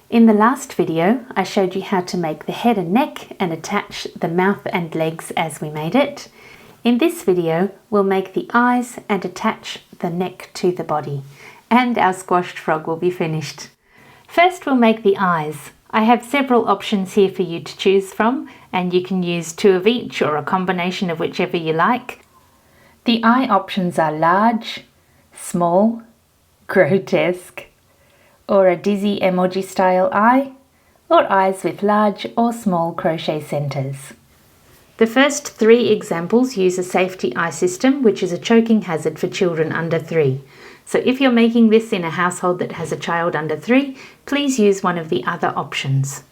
In the last video, I showed you how to make the head and neck and attach the mouth and legs as we made it. In this video, we'll make the eyes and attach the neck to the body, and our squashed frog will be finished. First, we'll make the eyes. I have several options here for you to choose from, and you can use 2 of each or a combination of whichever you like. The eye options are large, small, grotesque, or a dizzy emoji style eye, or eyes with large or small crochet centres. The first 3 examples use a safety eye system, which is a choking hazard for children under 3. So if you're making this in a household that has a child under 3, please use one of the other options.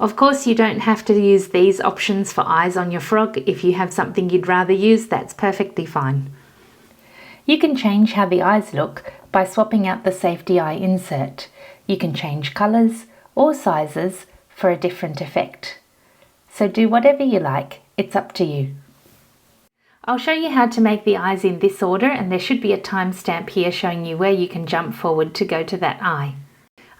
Of course, you don't have to use these options for eyes on your frog. If you have something you'd rather use, that's perfectly fine. You can change how the eyes look by swapping out the safety eye insert. You can change colours or sizes for a different effect. So do whatever you like, it's up to you. I'll show you how to make the eyes in this order, and there should be a timestamp here showing you where you can jump forward to go to that eye.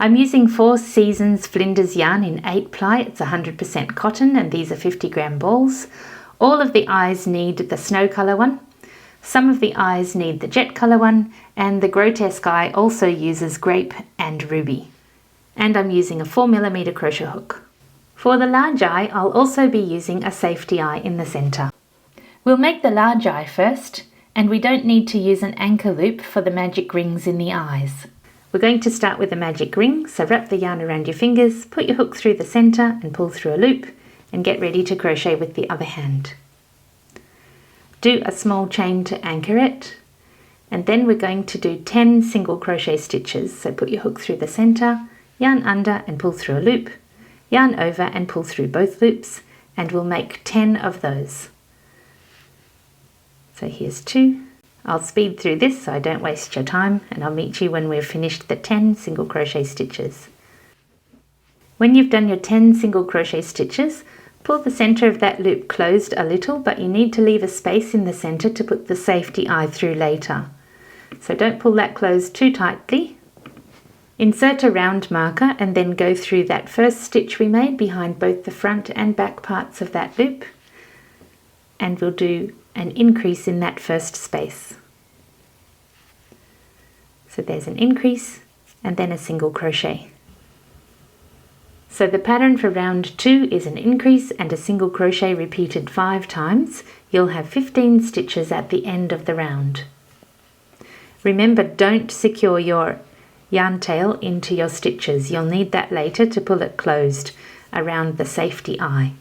I'm using 4 Seasons Flinders yarn in 8 ply, it's 100% cotton, and these are 50-gram balls. All of the eyes need the snow colour one. Some of the eyes need the jet colour one, and the grotesque eye also uses Grape and Ruby. And I'm using a 4mm crochet hook. For the large eye, I'll also be using a safety eye in the centre. We'll make the large eye first, and we don't need to use an anchor loop for the magic rings in the eyes. We're going to start with a magic ring, so wrap the yarn around your fingers, put your hook through the centre and pull through a loop, and get ready to crochet with the other hand. Do a small chain to anchor it, and then we're going to do 10 single crochet stitches. So put your hook through the centre, yarn under and pull through a loop, yarn over and pull through both loops, and we'll make 10 of those. So here's 2. I'll speed through this so I don't waste your time, and I'll meet you when we've finished the 10 single crochet stitches. When you've done your 10 single crochet stitches, pull the centre of that loop closed a little, but you need to leave a space in the centre to put the safety eye through later. So don't pull that closed too tightly. Insert a round marker and then go through that first stitch we made behind both the front and back parts of that loop, and we'll do an increase in that first space. So there's an increase and then a single crochet. So the pattern for round 2 is an increase and a single crochet repeated 5 times. You'll have 15 stitches at the end of the round. Remember, don't secure your yarn tail into your stitches. You'll need that later to pull it closed around the safety eye.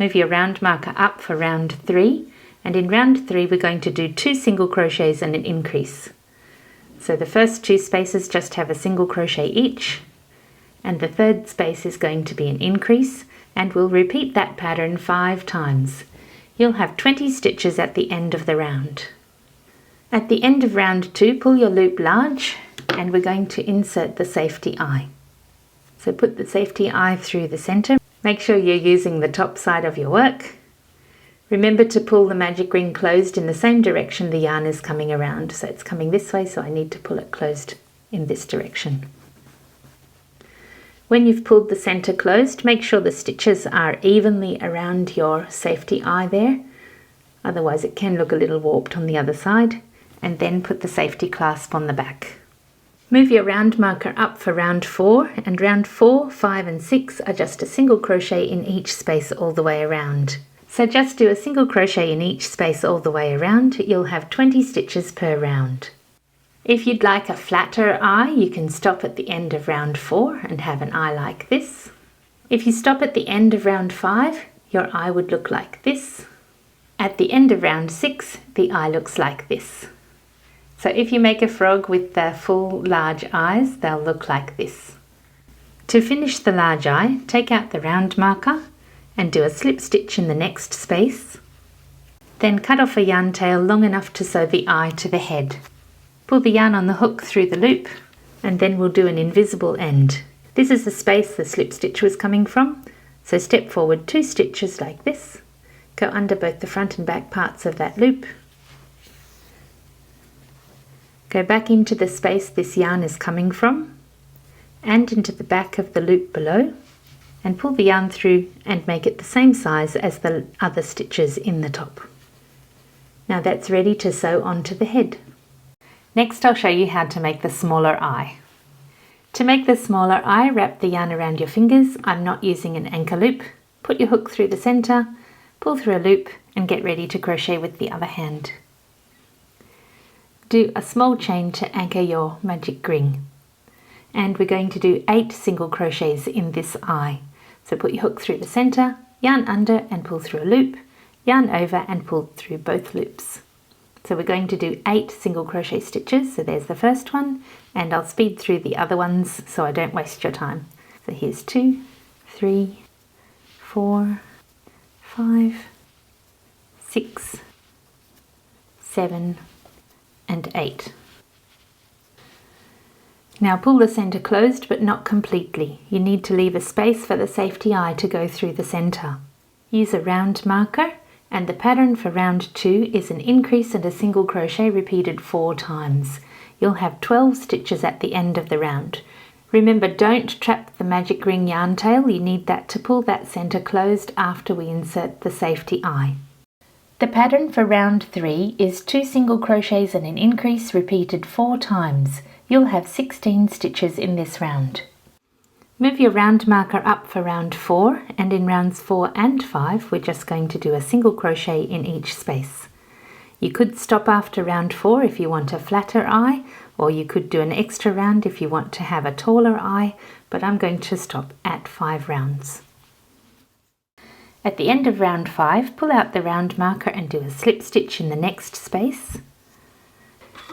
Move your round marker up for round 3, and in round 3 we're going to do 2 single crochets and an increase. So the first 2 spaces just have a single crochet each, and the third space is going to be an increase, and we'll repeat that pattern 5 times. You'll have 20 stitches at the end of the round. At the end of round 2, pull your loop large, and we're going to insert the safety eye. So put the safety eye through the centre. Make sure you're using the top side of your work. Remember to pull the magic ring closed in the same direction the yarn is coming around. So it's coming this way, so I need to pull it closed in this direction. When you've pulled the centre closed, make sure the stitches are evenly around your safety eye there. Otherwise it can look a little warped on the other side. And then put the safety clasp on the back. Move your round marker up for round 4, and round 4, 5 and 6 are just a single crochet in each space all the way around. So just do a single crochet in each space all the way around. You'll have 20 stitches per round. If you'd like a flatter eye, you can stop at the end of round 4 and have an eye like this. If you stop at the end of round 5, your eye would look like this. At the end of round 6, the eye looks like this. So if you make a frog with the full large eyes, they'll look like this. To finish the large eye, take out the round marker and do a slip stitch in the next space. Then cut off a yarn tail long enough to sew the eye to the head. Pull the yarn on the hook through the loop, and then we'll do an invisible end. This is the space the slip stitch was coming from, so step forward 2 stitches like this, go under both the front and back parts of that loop, go back into the space this yarn is coming from, and into the back of the loop below, and pull the yarn through and make it the same size as the other stitches in the top. Now that's ready to sew onto the head. Next I'll show you how to make the smaller eye. To make the smaller eye, wrap the yarn around your fingers. I'm not using an anchor loop. Put your hook through the center, pull through a loop and get ready to crochet with the other hand. Do a small chain to anchor your magic ring. And we're going to do 8 single crochets in this eye. So put your hook through the center, yarn under and pull through a loop, yarn over and pull through both loops. So we're going to do 8 single crochet stitches. So there's the first one, and I'll speed through the other ones so I don't waste your time. So here's 2, 3, 4, 5, 6, 7 and 8. Now pull the center closed but not completely. You need to leave a space for the safety eye to go through the center. Use a round marker, and the pattern for round 2 is an increase and a single crochet repeated 4 times. You'll have 12 stitches at the end of the round. Remember, don't trap the magic ring yarn tail. You need that to pull that center closed after we insert the safety eye. The pattern for round 3 is 2 single crochets and an increase repeated 4 times. You'll have 16 stitches in this round. Move your round marker up for round 4, and in rounds 4 and 5 we're just going to do a single crochet in each space. You could stop after round 4 if you want a flatter eye, or you could do an extra round if you want to have a taller eye, but I'm going to stop at 5 rounds. At the end of round 5, pull out the round marker and do a slip stitch in the next space.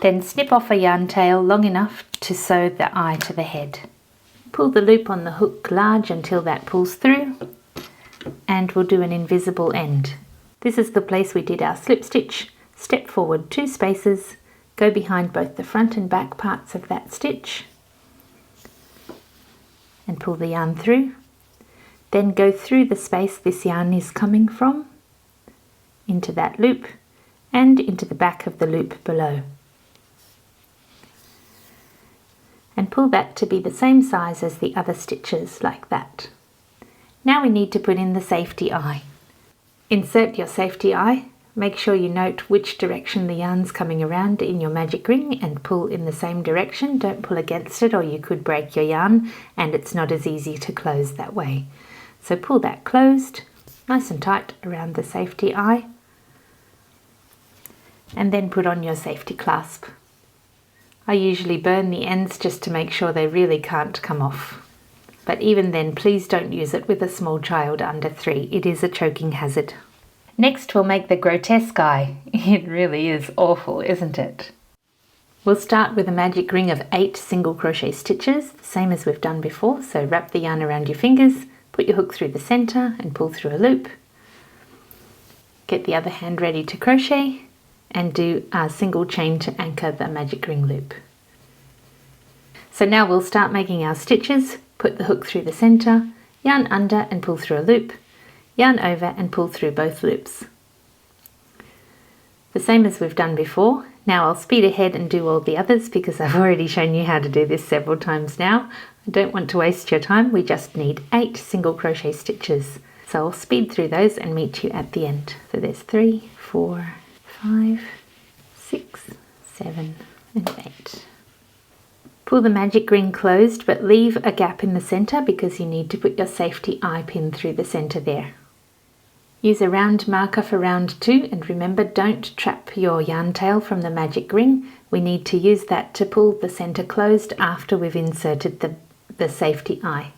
Then snip off a yarn tail long enough to sew the eye to the head. Pull the loop on the hook large until that pulls through, and we'll do an invisible end. This is the place we did our slip stitch. Step forward 2 spaces, go behind both the front and back parts of that stitch, and pull the yarn through. Then go through the space this yarn is coming from, into that loop, and into the back of the loop below. And pull that to be the same size as the other stitches, like that. Now we need to put in the safety eye. Insert your safety eye. Make sure you note which direction the yarn's coming around in your magic ring and pull in the same direction. Don't pull against it or you could break your yarn, and it's not as easy to close that way. So pull that closed, nice and tight around the safety eye, and then put on your safety clasp. I usually burn the ends just to make sure they really can't come off. But even then, please don't use it with a small child under 3. It is a choking hazard. Next we'll make the grotesque eye. It really is awful, isn't it? We'll start with a magic ring of 8 single crochet stitches, the same as we've done before. So wrap the yarn around your fingers, put your hook through the center and pull through a loop. Get the other hand ready to crochet and do a single chain to anchor the magic ring loop. So now we'll start making our stitches. Put the hook through the center, yarn under and pull through a loop, yarn over and pull through both loops. The same as we've done before. Now I'll speed ahead and do all the others because I've already shown you how to do this several times now. I don't want to waste your time. We just need 8 single crochet stitches. So I'll speed through those and meet you at the end. So there's 3, 4, 5, 6, 7 and 8. Pull the magic ring closed but leave a gap in the center because you need to put your safety eye pin through the center there. Use a round marker for round 2, and remember, don't trap your yarn tail from the magic ring. We need to use that to pull the center closed after we've inserted the safety eye.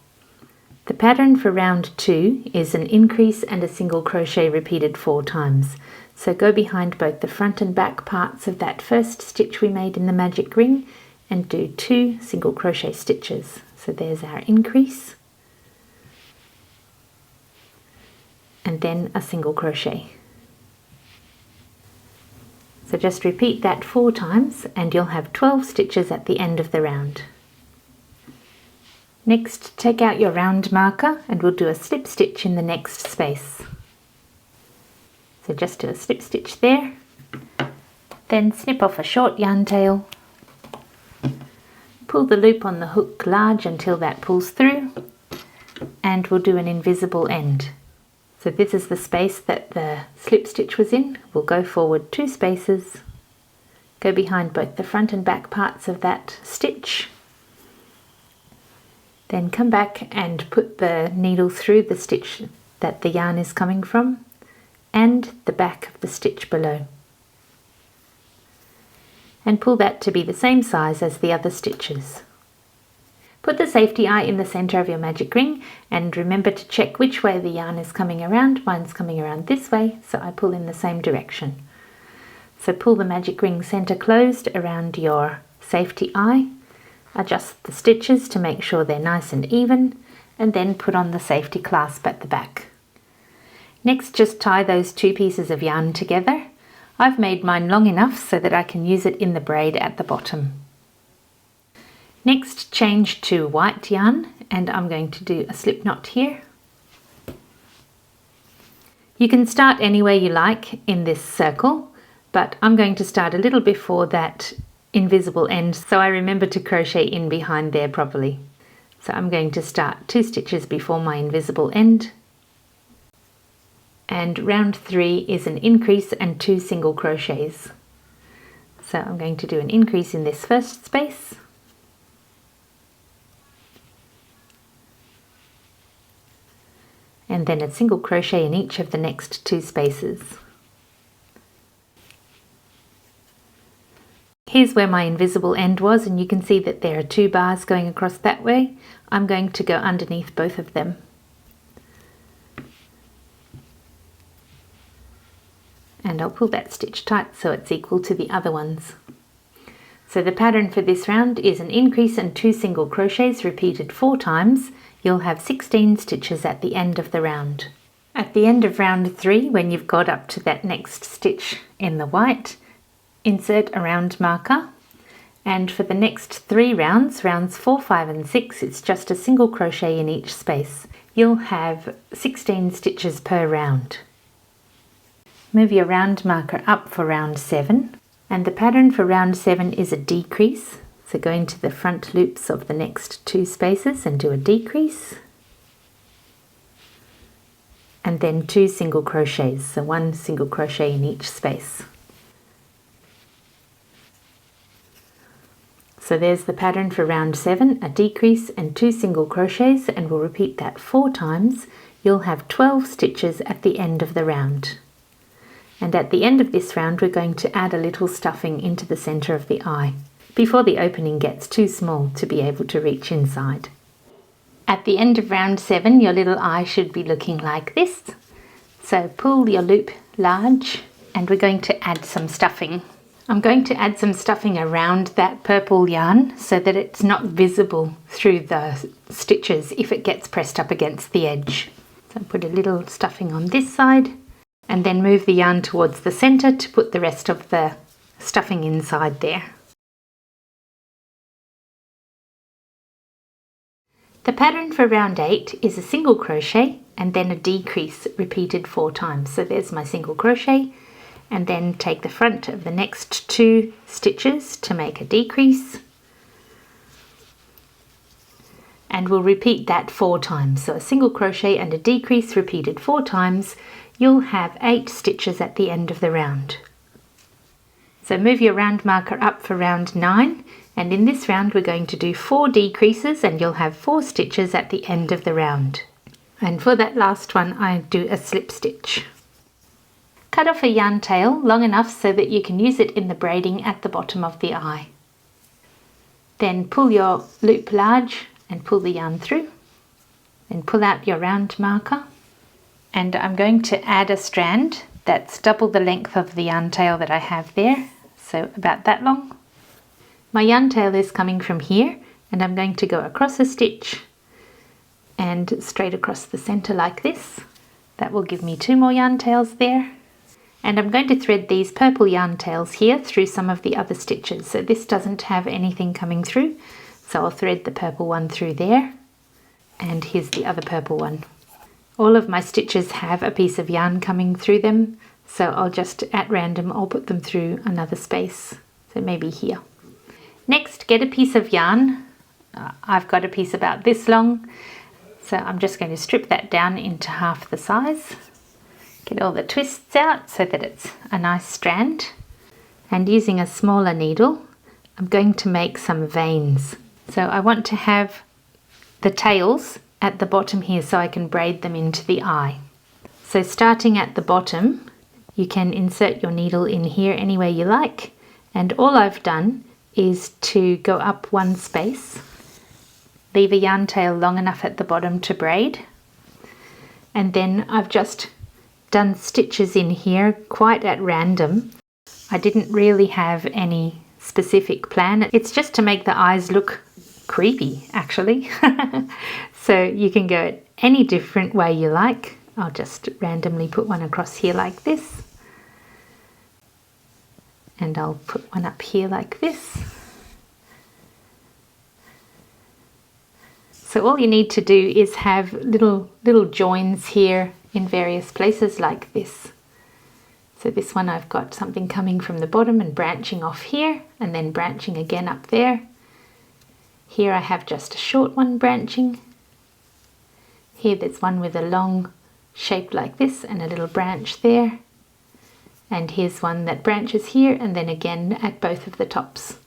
The pattern for round 2 is an increase and a single crochet repeated 4 times. So go behind both the front and back parts of that first stitch we made in the magic ring and do 2 single crochet stitches. So there's our increase, and then a single crochet. So just repeat that 4 times and you'll have 12 stitches at the end of the round. Next, take out your round marker and we'll do a slip stitch in the next space. So just do a slip stitch there, then snip off a short yarn tail, Pull the loop on the hook large until that pulls through, and we'll do an invisible end. So this is the space that the slip stitch was in. We'll go forward 2 spaces, go behind both the front and back parts of that stitch, then come back and put the needle through the stitch that the yarn is coming from and the back of the stitch below, and pull that to be the same size as the other stitches. Put the safety eye in the center of your magic ring, and remember to check which way the yarn is coming around. Mine's coming around this way, so I pull in the same direction. So pull the magic ring center closed around your safety eye, adjust the stitches to make sure they're nice and even, and then put on the safety clasp at the back. Next, just tie those 2 pieces of yarn together. I've made mine long enough so that I can use it in the braid at the bottom. Next, change to white yarn, and I'm going to do a slip knot here. You can start any way you like in this circle, but I'm going to start a little before that invisible end so I remember to crochet in behind there properly. So I'm going to start 2 stitches before my invisible end, and round 3 is an increase and 2 single crochets. So I'm going to do an increase in this first space, and then a single crochet in each of the next 2 spaces. Here's where my invisible end was, and you can see that there are 2 bars going across that way. I'm going to go underneath both of them. And I'll pull that stitch tight so it's equal to the other ones. So the pattern for this round is an increase and 2 single crochets repeated 4 times. You'll have 16 stitches at the end of the round. At the end of round 3, when you've got up to that next stitch in the white, insert a round marker, and for the next 3 rounds, rounds 4, 5 and 6, it's just a single crochet in each space. You'll have 16 stitches per round. Move your round marker up for round 7, and the pattern for round 7 is a decrease. So go into the front loops of the next 2 spaces and do a decrease, and then 2 single crochets, so 1 single crochet in each space. So there's the pattern for round 7, a decrease and 2 single crochets, and we'll repeat that 4 times. You'll have 12 stitches at the end of the round. And at the end of this round, we're going to add a little stuffing into the center of the eye, before the opening gets too small to be able to reach inside. At the end of round 7, your little eye should be looking like this. So pull your loop large, and we're going to add some stuffing. I'm going to add some stuffing around that purple yarn so that it's not visible through the stitches if it gets pressed up against the edge. So put a little stuffing on this side, and then move the yarn towards the center to put the rest of the stuffing inside there. The pattern for round 8 is a single crochet and then a decrease repeated 4 times. So there's my single crochet, and then take the front of the next 2 stitches to make a decrease, and we'll repeat that 4 times. So a single crochet and a decrease repeated 4 times. You'll have 8 stitches at the end of the round. So move your round marker up for round 9, and in this round we're going to do 4 decreases, and you'll have 4 stitches at the end of the round. And for that last one, I do a slip stitch. Cut off a yarn tail long enough so that you can use it in the braiding at the bottom of the eye. Then pull your loop large and pull the yarn through. Then pull out your round marker. And I'm going to add a strand that's double the length of the yarn tail that I have there, so about that long. My yarn tail is coming from here, and I'm going to go across a stitch and straight across the center like this. That will give me 2 more yarn tails there. And I'm going to thread these purple yarn tails here through some of the other stitches. So this doesn't have anything coming through, so I'll thread the purple one through there, and here's the other purple one. All of my stitches have a piece of yarn coming through them, so I'll just at random I'll put them through another space, so maybe here. Next, get a piece of yarn. I've got a piece about this long, so I'm just going to strip that down into half the size. Get all the twists out so that it's a nice strand. And using a smaller needle, I'm going to make some veins. So I want to have the tails at the bottom here so I can braid them into the eye. So starting at the bottom, you can insert your needle in here anywhere you like, and all I've done is to go up one space, leave a yarn tail long enough at the bottom to braid, and then I've just done stitches in here quite at random. I didn't really have any specific plan. It's just to make the eyes look creepy, actually. So you can go any different way you like. I'll just randomly put one across here like this, and I'll put one up here like this. So all you need to do is have little joins here in various places like this. So this one I've got something coming from the bottom and branching off here, and then branching again up there. Here I have just a short one branching. Here there's one with a long shape like this and a little branch there. And here's one that branches here and then again at both of the tops.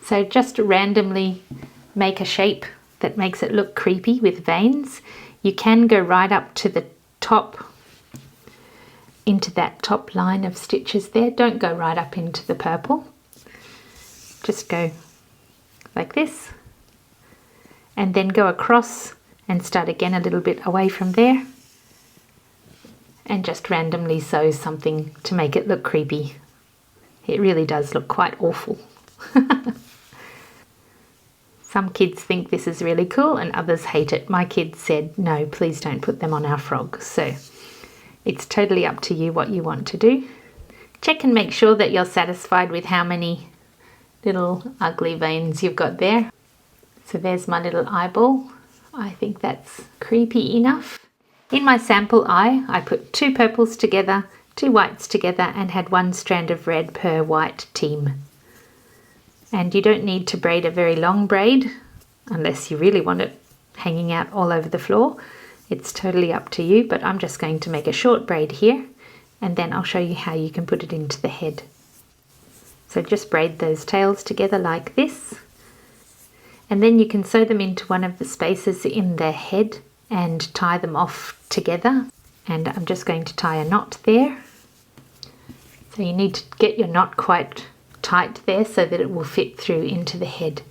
So just randomly make a shape that makes it look creepy with veins. You can go right up to the top, into that top line of stitches there. Don't go right up into the purple. Just go like this, and then go across and start again a little bit away from there, and just randomly sew something to make it look creepy. It really does look quite awful. Some kids think this is really cool and others hate it. My kids said, no, please don't put them on our frog. So it's totally up to you what you want to do. Check and make sure that you're satisfied with how many little ugly veins you've got there. So there's my little eyeball. I think that's creepy enough. In my sample eye, I put 2 purples together, 2 whites together, and had 1 strand of red per white team. And you don't need to braid a very long braid unless you really want it hanging out all over the floor. It's totally up to you, but I'm just going to make a short braid here, and then I'll show you how you can put it into the head. So just braid those tails together like this, and then you can sew them into one of the spaces in the head and tie them off together. And I'm just going to tie a knot there. So you need to get your knot quite tight there so that it will fit through into the head.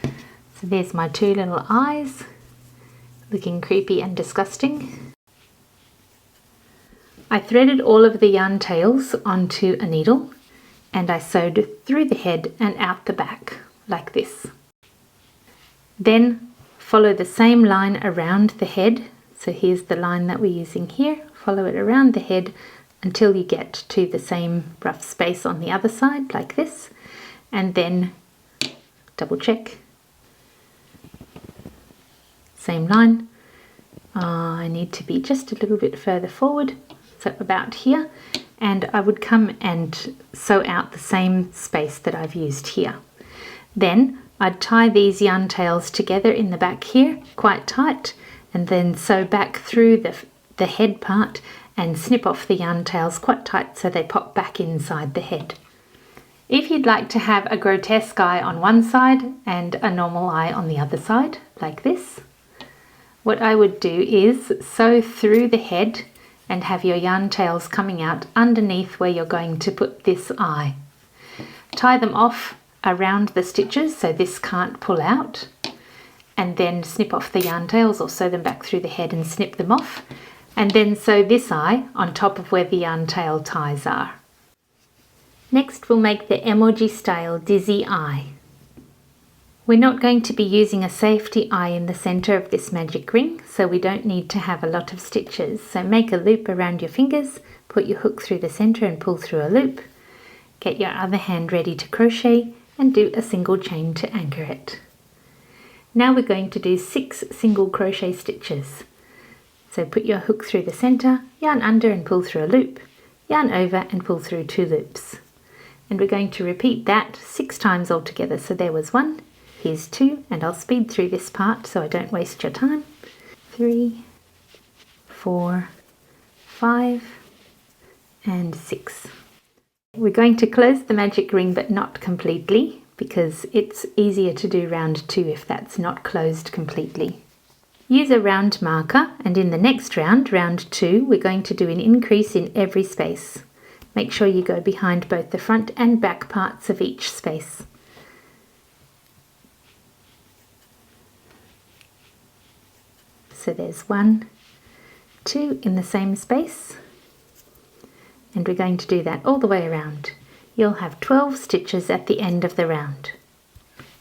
So there's my 2 little eyes, looking creepy and disgusting. I threaded all of the yarn tails onto a needle, and I sewed through the head and out the back like this. Then follow the same line around the head. So here's the line that we're using here. Follow it around the head until you get to the same rough space on the other side like this, and then double check. Same line. I need to be just a little bit further forward, so about here, and I would come and sew out the same space that I've used here. Then I'd tie these yarn tails together in the back here quite tight, and then sew back through the head part and snip off the yarn tails quite tight so they pop back inside the head. If you'd like to have a grotesque eye on one side and a normal eye on the other side, like this, what I would do is sew through the head and have your yarn tails coming out underneath where you're going to put this eye. Tie them off around the stitches so this can't pull out, and then snip off the yarn tails or sew them back through the head and snip them off, and then sew this eye on top of where the yarn tail ties are. Next we'll make the emoji style dizzy eye. We're not going to be using a safety eye in the center of this magic ring, so we don't need to have a lot of stitches. So make a loop around your fingers, put your hook through the center and pull through a loop. Get your other hand ready to crochet and do a single chain to anchor it. Now we're going to do 6 single crochet stitches. So put your hook through the center, yarn under and pull through a loop, yarn over and pull through 2 loops. And we're going to repeat that 6 times altogether. So there was 1, here's 2, and I'll speed through this part so I don't waste your time. 3, 4, 5, and 6. We're going to close the magic ring but not completely, because it's easier to do round 2 if that's not closed completely. Use a round marker, and in the next round, round 2, we're going to do an increase in every space. Make sure you go behind both the front and back parts of each space. So there's 1, 2 in the same space, and we're going to do that all the way around. You'll have 12 stitches at the end of the round.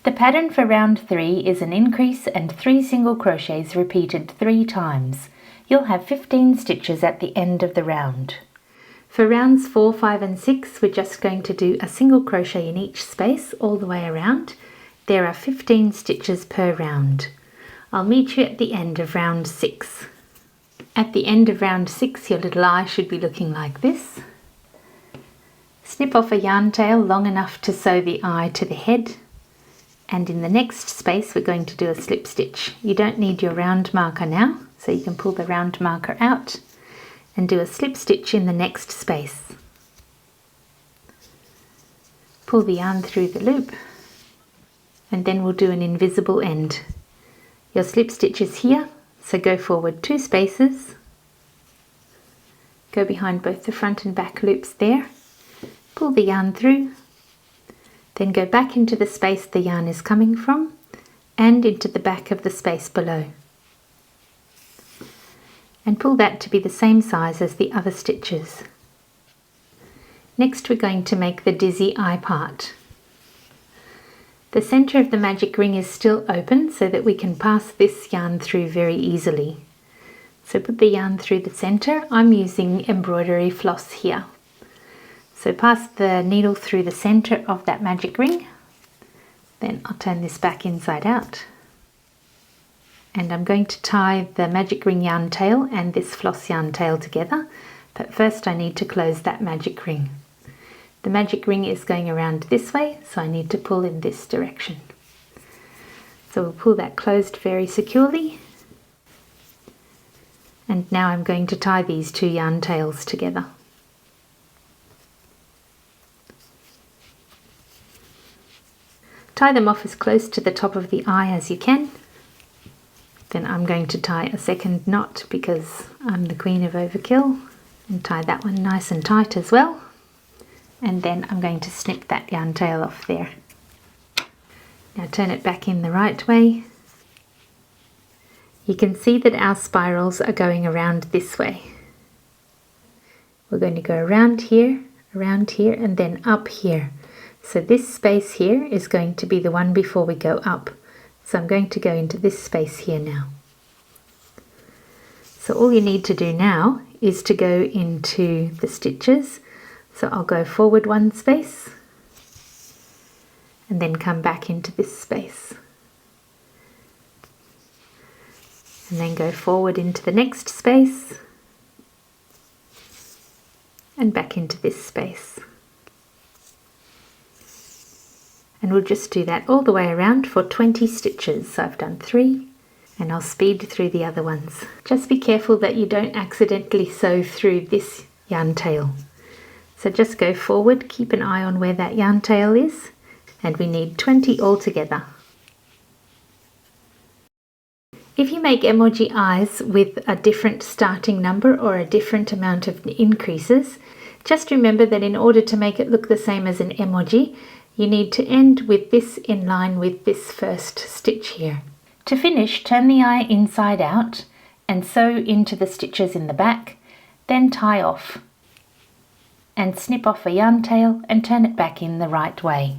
The pattern for round 3 is an increase and 3 single crochets repeated 3 times. You'll have 15 stitches at the end of the round. For rounds 4, 5 and 6, we're just going to do a single crochet in each space all the way around. There are 15 stitches per round. I'll meet you at the end of round 6. At the end of round 6, your little eye should be looking like this. Snip off a yarn tail long enough to sew the eye to the head, and in the next space we're going to do a slip stitch. You don't need your round marker now, so you can pull the round marker out and do a slip stitch in the next space. Pull the yarn through the loop, and then we'll do an invisible end. Your slip stitch is here, so go forward 2 spaces, go behind both the front and back loops there, pull the yarn through, then go back into the space the yarn is coming from and into the back of the space below, and pull that to be the same size as the other stitches. Next we're going to make the dizzy eye part. The center of the magic ring is still open so that we can pass this yarn through very easily. So put the yarn through the center. I'm using embroidery floss here. So pass the needle through the center of that magic ring. Then I'll turn this back inside out. And I'm going to tie the magic ring yarn tail and this floss yarn tail together. But first I need to close that magic ring. The magic ring is going around this way, so I need to pull in this direction. So we'll pull that closed very securely. And now I'm going to tie these 2 yarn tails together. Tie them off as close to the top of the eye as you can. Then I'm going to tie a second knot because I'm the queen of overkill, and tie that one nice and tight as well. And then I'm going to snip that yarn tail off there. Now turn it back in the right way. You can see that our spirals are going around this way. We're going to go around here, and then up here. So this space here is going to be the one before we go up. So I'm going to go into this space here now. So all you need to do now is to go into the stitches. So I'll go forward 1 space and then come back into this space. And then go forward into the next space and back into this space. And we'll just do that all the way around for 20 stitches. So I've done 3 and I'll speed through the other ones. Just be careful that you don't accidentally sew through this yarn tail. So just go forward, keep an eye on where that yarn tail is, and we need 20 altogether. If you make emoji eyes with a different starting number or a different amount of increases, just remember that in order to make it look the same as an emoji, you need to end with this in line with this first stitch here. To finish, turn the eye inside out and sew into the stitches in the back, then tie off. And snip off a yarn tail and turn it back in the right way.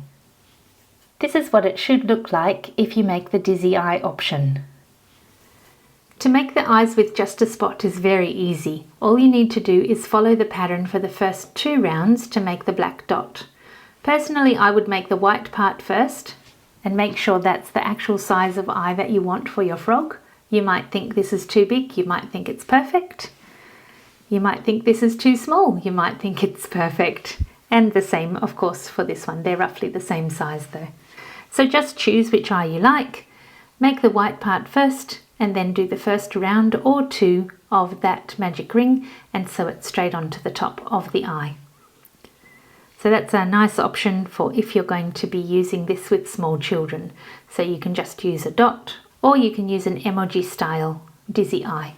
This is what it should look like if you make the dizzy eye option. To make the eyes with just a spot is very easy. All you need to do is follow the pattern for the first 2 rounds to make the black dot. Personally, I would make the white part first and make sure that's the actual size of eye that you want for your frog. You might think this is too big, you might think it's perfect. You might think this is too small, you might think it's perfect. And the same, of course, for this one. They're roughly the same size though. So just choose which eye you like, make the white part first, and then do the first round or two of that magic ring and sew it straight onto the top of the eye. So that's a nice option for if you're going to be using this with small children. So you can just use a dot, or you can use an emoji style dizzy eye.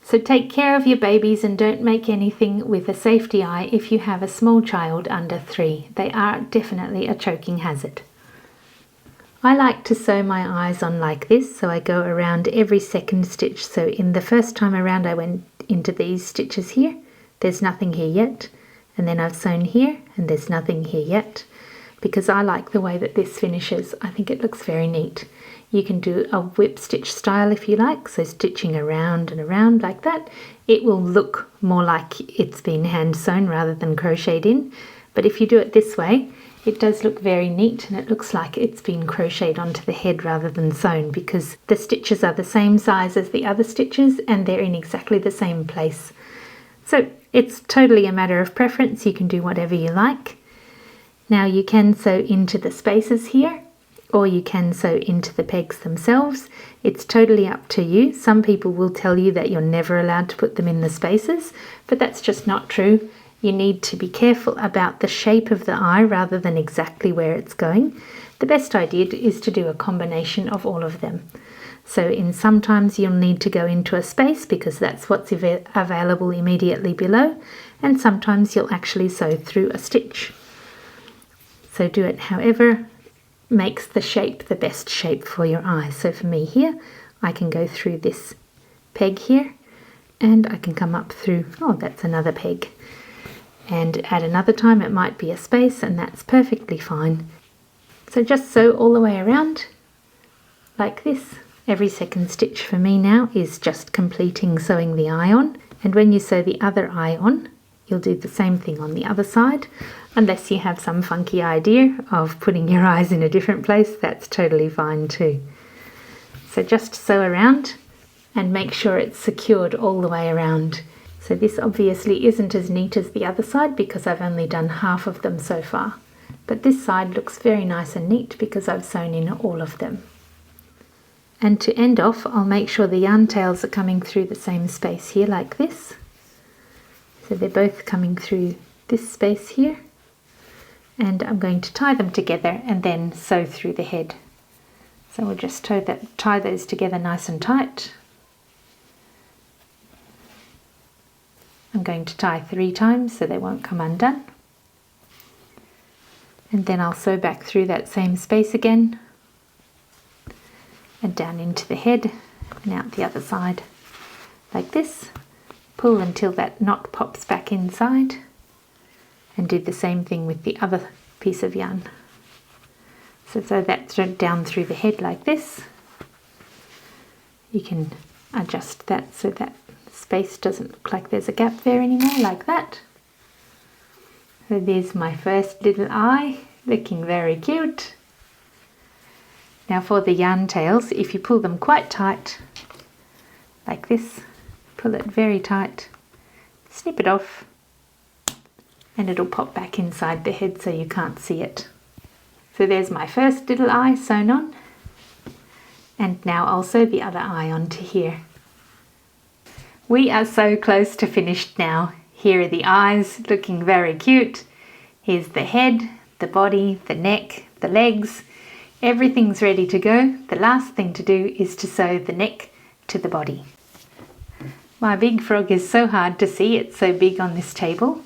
So take care of your babies and don't make anything with a safety eye if you have a small child under 3. They are definitely a choking hazard. I like to sew my eyes on like this, so I go around every second stitch. So in the first time around I went into these stitches here, there's nothing here yet, and then I've sewn here and there's nothing here yet, because I like the way that this finishes. I think it looks very neat. You can do a whip stitch style if you like, so stitching around and around like that. It will look more like it's been hand sewn rather than crocheted in, but if you do it this way, it does look very neat and it looks like it's been crocheted onto the head rather than sewn, because the stitches are the same size as the other stitches and they're in exactly the same place. So it's totally a matter of preference. You can do whatever you like. Now you can sew into the spaces here, or you can sew into the pegs themselves. It's totally up to you. Some people will tell you that you're never allowed to put them in the spaces, but that's just not true. You need to be careful about the shape of the eye rather than exactly where it's going. The best idea is to do a combination of all of them. So sometimes you'll need to go into a space because that's what's available immediately below, and sometimes you'll actually sew through a stitch. So do it however makes the shape the best shape for your eye. So for me here, I can go through this peg here, and I can come up through, oh, that's another peg. And at another time it might be a space, and that's perfectly fine. So just sew all the way around like this. Every second stitch for me now is just completing sewing the eye on, and when you sew the other eye on, you'll do the same thing on the other side, unless you have some funky idea of putting your eyes in a different place. That's totally fine too. So just sew around and make sure it's secured all the way around. So this obviously isn't as neat as the other side because I've only done half of them so far, but this side looks very nice and neat because I've sewn in all of them. And to end off, I'll make sure the yarn tails are coming through the same space here like this. So they're both coming through this space here, and I'm going to tie them together and then sew through the head. So we'll just tie those together nice and tight. I'm going to tie 3 times so they won't come undone, and then I'll sew back through that same space again and down into the head and out the other side like this. Pull until that knot pops back inside, and do the same thing with the other piece of yarn. So sew that down through the head like this. You can adjust that so that space doesn't look like there's a gap there anymore, like that. So there's my first little eye, looking very cute. Now for the yarn tails, if you pull them quite tight, like this, pull it very tight, snip it off, and it'll pop back inside the head so you can't see it. So there's my first little eye sewn on, and now I'll sew the other eye onto here. We are so close to finished now. Here are the eyes, looking very cute. Here's the head, the body, the neck, the legs. Everything's ready to go. The last thing to do is to sew the neck to the body. My big frog is so hard to see, it's so big on this table,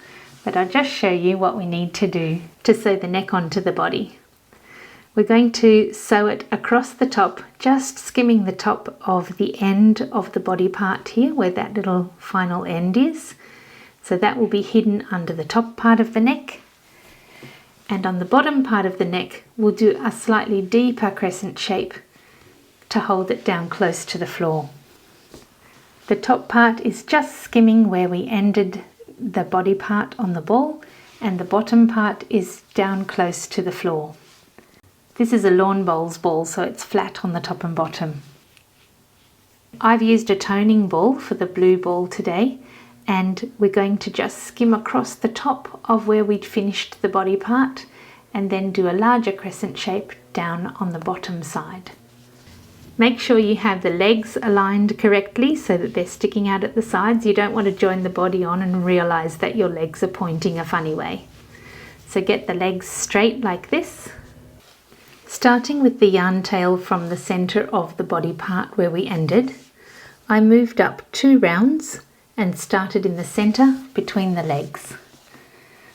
but I'll just show you what we need to do to sew the neck onto the body. We're going to sew it across the top, just skimming the top of the end of the body part here, where that little final end is. So that will be hidden under the top part of the neck. And on the bottom part of the neck, we'll do a slightly deeper crescent shape to hold it down close to the floor. The top part is just skimming where we ended the body part on the ball, and the bottom part is down close to the floor. This is a lawn bowls ball, so it's flat on the top and bottom. I've used a toning ball for the blue ball today, and we're going to just skim across the top of where we'd finished the body part and then do a larger crescent shape down on the bottom side. Make sure you have the legs aligned correctly so that they're sticking out at the sides. You don't want to join the body on and realize that your legs are pointing a funny way. So get the legs straight like this. Starting with the yarn tail from the center of the body part where we ended, I moved up 2 rounds and started in the center between the legs.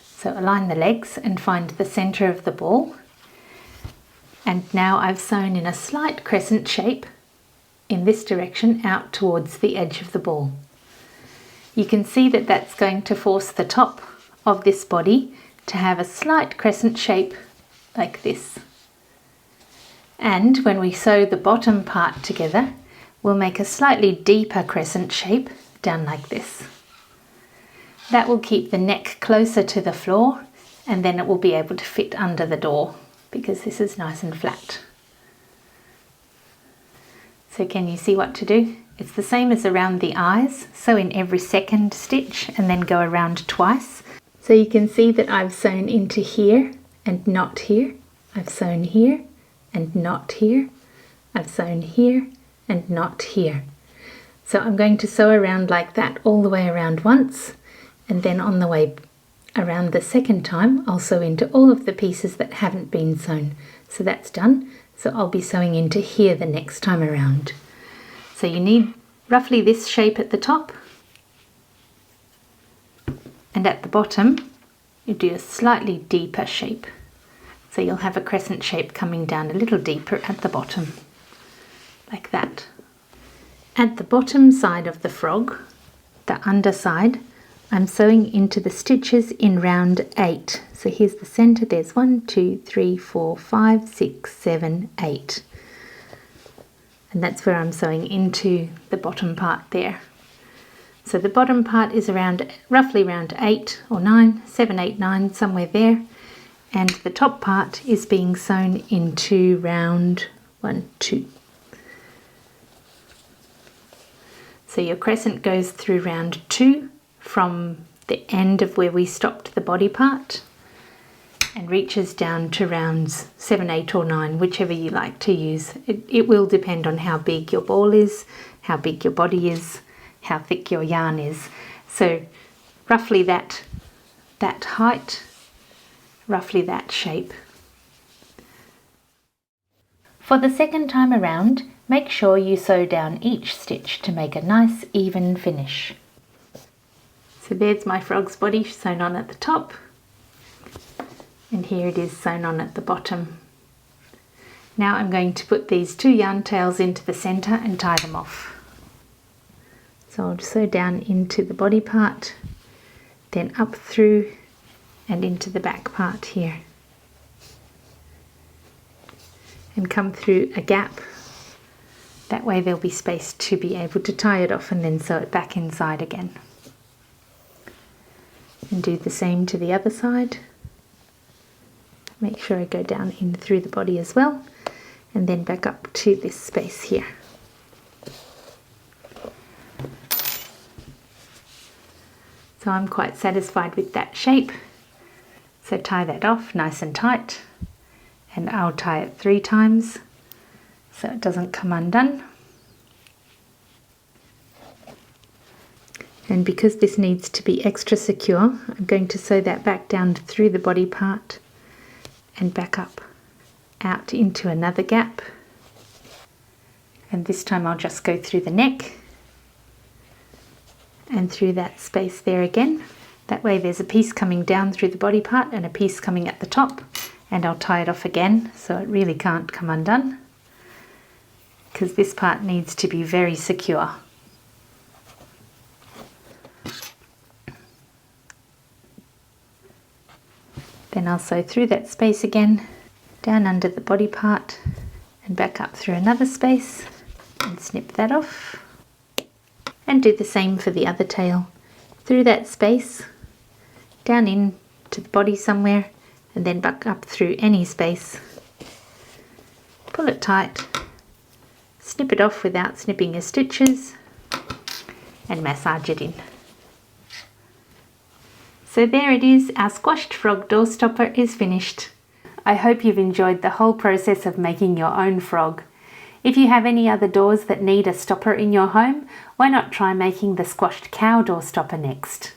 So align the legs and find the center of the ball. And now I've sewn in a slight crescent shape in this direction out towards the edge of the ball. You can see that that's going to force the top of this body to have a slight crescent shape like this. And when we sew the bottom part together, we'll make a slightly deeper crescent shape down like this. That will keep the neck closer to the floor, and then it will be able to fit under the door because this is nice and flat. So can you see what to do? It's the same as around the eyes. Sew in every second stitch and then go around twice. So you can see that I've sewn into here and not here. I've sewn here and not here. I've sewn here and not here. So I'm going to sew around like that all the way around once, and then on the way around the second time I'll sew into all of the pieces that haven't been sewn. So that's done. So I'll be sewing into here the next time around. So you need roughly this shape at the top, and at the bottom you do a slightly deeper shape. So you'll have a crescent shape coming down a little deeper at the bottom, like that. At the bottom side of the frog, the underside, I'm sewing into the stitches in round 8. So here's the center, there's 1, 2, 3, 4, 5, 6, 7, 8. And that's where I'm sewing into the bottom part there. So the bottom part is around, roughly around 8 or 9, 7, 8, 9, somewhere there. And the top part is being sewn into round 1, 2. So your crescent goes through round 2 from the end of where we stopped the body part and reaches down to rounds 7, 8 or 9, whichever you like to use. It will depend on how big your ball is, how big your body is, how thick your yarn is. So roughly that height, roughly that shape. For the second time around, make sure you sew down each stitch to make a nice even finish. So there's my frog's body sewn on at the top, and here it is sewn on at the bottom. Now I'm going to put these 2 yarn tails into the center and tie them off. So I'll sew down into the body part, then up through and into the back part here, and come through a gap. That way there'll be space to be able to tie it off and then sew it back inside again. And do the same to the other side. Make sure I go down in through the body as well, and then back up to this space here. So I'm quite satisfied with that shape. So tie that off nice and tight, and I'll tie it 3 times so it doesn't come undone. And because this needs to be extra secure, I'm going to sew that back down through the body part and back up out into another gap. And this time I'll just go through the neck and through that space there again. That way there's a piece coming down through the body part and a piece coming at the top, and I'll tie it off again so it really can't come undone, because this part needs to be very secure. Then I'll sew through that space again, down under the body part and back up through another space and snip that off. And do the same for the other tail. Through that space, down in to the body somewhere, and then back up through any space. Pull it tight, snip it off without snipping your stitches, and massage it in. So there it is, our squashed frog door stopper is finished. I hope you've enjoyed the whole process of making your own frog. If you have any other doors that need a stopper in your home, why not try making the squashed cow door stopper next?